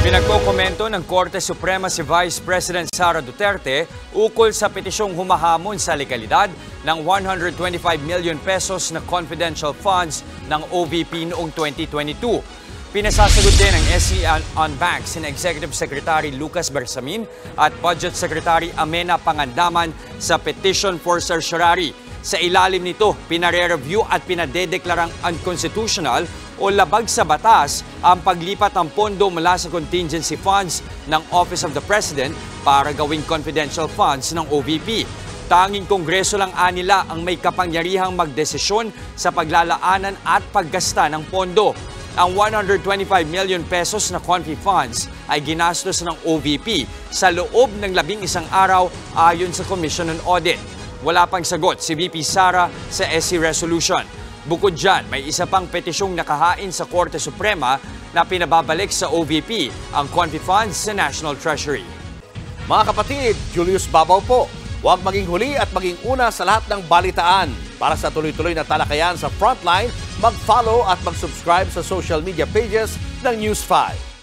Pinagkokomento ng Korte Suprema si Vice President Sara Duterte ukol sa petisyong humahamon sa legalidad ng 125 million pesos na confidential funds ng OVP noong 2022. Pinasasagot din ng SC on Banks ni Executive Secretary Lucas Bersamin at Budget Secretary Amena Pangandaman sa petition for certiorari. Sa ilalim nito, pinare-review at pinadedeklarang unconstitutional o labag sa batas ang paglipat ng pondo mula sa contingency funds ng Office of the President para gawing confidential funds ng OVP. Tanging Kongreso lang anila ang may kapangyarihang magdesisyon sa paglalaanan at paggasta ng pondo. Ang 125 million pesos na confi funds ay ginastos ng OVP sa loob ng 11 araw ayon sa Commission on Audit. Wala pang sagot si VP Sara sa SC resolution. Bukod dyan, may isa pang petisyong nakahain sa Korte Suprema na pinababalik sa OVP ang confi funds sa National Treasury. Mga kapatid, Julius Babaw po. Huwag maging huli at maging una sa lahat ng balitaan. Para sa tuloy-tuloy na talakayan sa Frontline, mag-follow at mag-subscribe sa social media pages ng News 5.